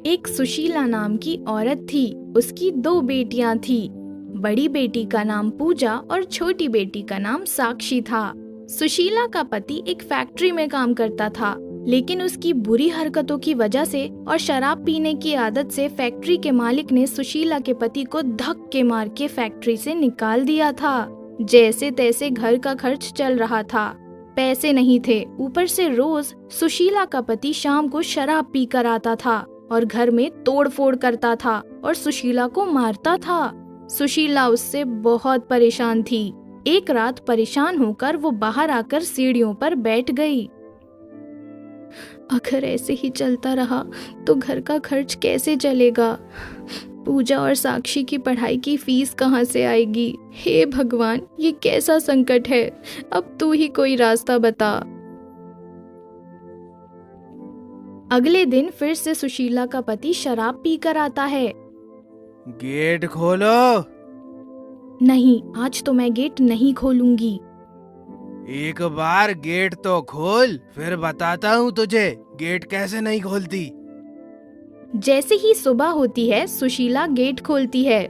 एक सुशीला नाम की औरत थी। उसकी 2 बेटियां थी। बड़ी बेटी का नाम पूजा और छोटी बेटी का नाम साक्षी था। सुशीला का पति एक फैक्ट्री में काम करता था, लेकिन उसकी बुरी हरकतों की वजह से और शराब पीने की आदत से फैक्ट्री के मालिक ने सुशीला के पति को धक्के मार के फैक्ट्री से निकाल दिया था। जैसे तैसे घर का खर्च चल रहा था। पैसे नहीं थे, ऊपर से रोज सुशीला का पति शाम को शराब पी कर आता था और घर में तोड़-फोड़ करता था और सुशीला को मारता था। सुशीला उससे बहुत परेशान थी। एक रात परेशान होकर वो बाहर आकर सीढ़ियों पर बैठ गई। अगर ऐसे ही चलता रहा तो घर का खर्च कैसे चलेगा? पूजा और साक्षी की पढ़ाई की फीस कहाँ से आएगी? हे भगवान, ये कैसा संकट है? अब तू ही कोई रास्ता बता। अगले दिन फिर से सुशीला का पति शराब पीकर आता है। गेट खोलो। नहीं, आज तो मैं गेट नहीं खोलूंगी। एक बार गेट तो खोल, फिर बताता हूँ तुझे गेट कैसे नहीं खोलती। जैसे ही सुबह होती है, सुशीला गेट खोलती है।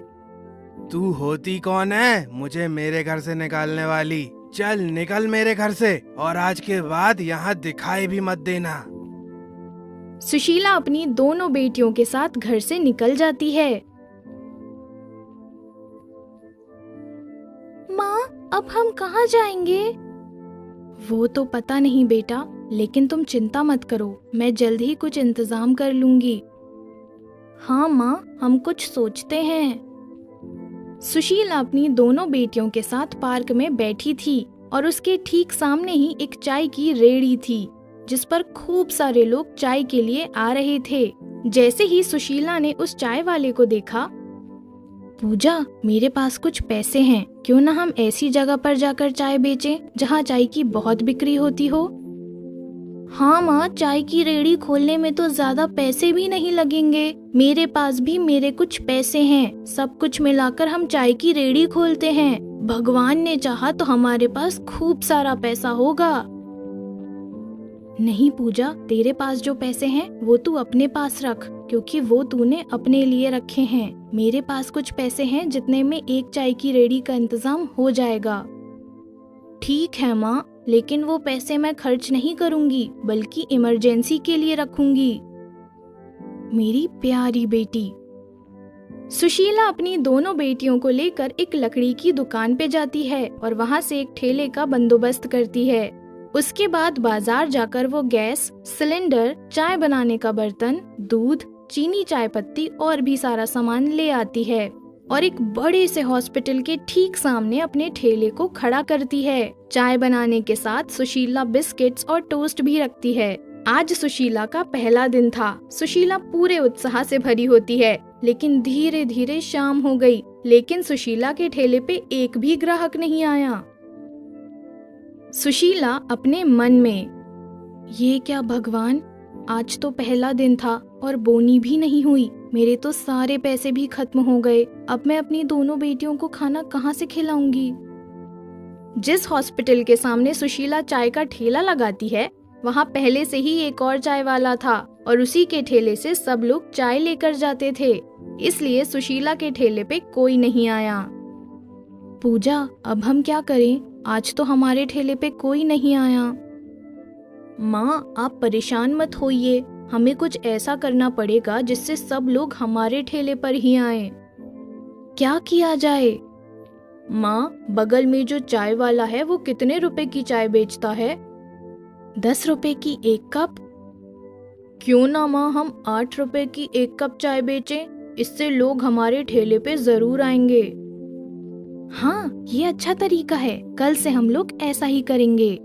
तू होती कौन है मुझे मेरे घर से निकालने वाली? चल निकल मेरे घर से, और आज के बाद यहाँ दिखाई भी मत देना। सुशीला अपनी दोनों बेटियों के साथ घर से निकल जाती है। माँ, अब हम कहाँ जाएंगे? वो तो पता नहीं बेटा, लेकिन तुम चिंता मत करो, मैं जल्द ही कुछ इंतजाम कर लूंगी। हाँ माँ, हम कुछ सोचते हैं। सुशीला अपनी दोनों बेटियों के साथ पार्क में बैठी थी और उसके ठीक सामने ही एक चाय की रेहड़ी थी, जिस पर खूब सारे लोग चाय के लिए आ रहे थे। जैसे ही सुशीला ने उस चाय वाले को देखा, पूजा, मेरे पास कुछ पैसे हैं, क्यों ना हम ऐसी जगह पर जाकर चाय बेचें जहाँ चाय की बहुत बिक्री होती हो। हाँ माँ, चाय की रेहड़ी खोलने में तो ज्यादा पैसे भी नहीं लगेंगे। मेरे पास भी मेरे कुछ पैसे हैं, सब कुछ मिलाकर हम चाय की रेहड़ी खोलते हैं। भगवान ने चाहा तो हमारे पास खूब सारा पैसा होगा। नहीं पूजा, तेरे पास जो पैसे हैं वो तू अपने पास रख, क्योंकि वो तूने अपने लिए रखे हैं। मेरे पास कुछ पैसे हैं जितने में एक चाय की रेहड़ी का इंतजाम हो जाएगा। ठीक है माँ, लेकिन वो पैसे मैं खर्च नहीं करूंगी, बल्कि इमरजेंसी के लिए रखूंगी। मेरी प्यारी बेटी। सुशीला अपनी दोनों बेटियों को लेकर एक लकड़ी की दुकान पे जाती है और वहाँ से एक ठेले का बंदोबस्त करती है। उसके बाद बाजार जाकर वो गैस, सिलेंडर, चाय बनाने का बर्तन, दूध, चीनी, चाय पत्ती और भी सारा सामान ले आती है और एक बड़े से हॉस्पिटल के ठीक सामने अपने ठेले को खड़ा करती है। चाय बनाने के साथ सुशीला बिस्किट्स और टोस्ट भी रखती है। आज सुशीला का पहला दिन था। सुशीला पूरे उत्साह से भरी होती है, लेकिन धीरे धीरे शाम हो गई, लेकिन सुशीला के ठेले पे एक भी ग्राहक नहीं आया। सुशीला अपने मन में, ये क्या भगवान, आज तो पहला दिन था और बोनी भी नहीं हुई। मेरे तो सारे पैसे भी खत्म हो गए। अब मैं अपनी दोनों बेटियों को खाना कहाँ से खिलाऊंगी? जिस हॉस्पिटल के सामने सुशीला चाय का ठेला लगाती है, वहाँ पहले से ही एक और चाय वाला था और उसी के ठेले से सब लोग चाय लेकर जाते थे, इसलिए सुशीला के ठेले पे कोई नहीं आया। पूजा, अब हम क्या करें? आज तो हमारे ठेले पे कोई नहीं आया। माँ, आप परेशान मत होइए, हमें कुछ ऐसा करना पड़ेगा जिससे सब लोग हमारे ठेले पर ही आएं। क्या किया जाए? माँ, बगल में जो चाय वाला है वो कितने रुपए की चाय बेचता है? 10 रुपए की 1 कप। क्यों ना माँ हम 8 रुपए की 1 कप चाय बेचें, इससे लोग हमारे ठेले पे जरूर आएंगे। हाँ, ये अच्छा तरीका है, कल से हम लोग ऐसा ही करेंगे।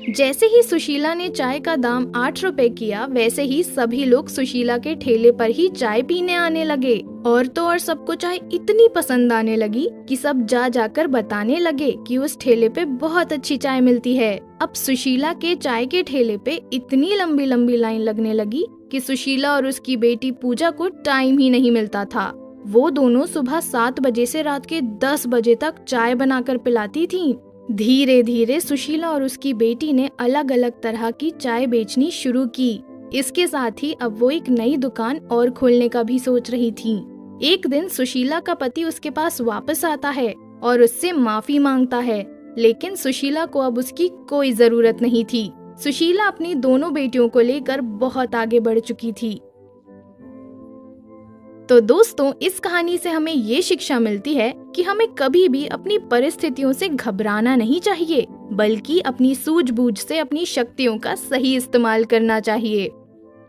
जैसे ही सुशीला ने चाय का दाम 8 रुपए किया, वैसे ही सभी लोग सुशीला के ठेले पर ही चाय पीने आने लगे। और तो और सबको चाय इतनी पसंद आने लगी कि सब जा जाकर बताने लगे कि उस ठेले पे बहुत अच्छी चाय मिलती है। अब सुशीला के चाय के ठेले पे इतनी लंबी लंबी लाइन लगने लगी कि सुशीला और उसकी बेटी पूजा को टाइम ही नहीं मिलता था। वो दोनों सुबह 7 बजे से रात के 10 बजे तक चाय बनाकर पिलाती थीं। धीरे धीरे सुशीला और उसकी बेटी ने अलग अलग तरह की चाय बेचनी शुरू की। इसके साथ ही अब वो एक नई दुकान और खोलने का भी सोच रही थी। एक दिन सुशीला का पति उसके पास वापस आता है और उससे माफी मांगता है, लेकिन सुशीला को अब उसकी कोई जरूरत नहीं थी। सुशीला अपनी दोनों बेटियों को लेकर बहुत आगे बढ़ चुकी थी। तो दोस्तों, इस कहानी से हमें ये शिक्षा मिलती है कि हमें कभी भी अपनी परिस्थितियों से घबराना नहीं चाहिए, बल्कि अपनी सूझबूझ से अपनी शक्तियों का सही इस्तेमाल करना चाहिए।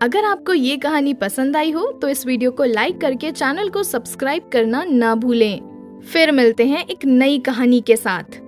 अगर आपको ये कहानी पसंद आई हो तो इस वीडियो को लाइक करके चैनल को सब्सक्राइब करना ना भूलें। फिर मिलते हैं एक नई कहानी के साथ।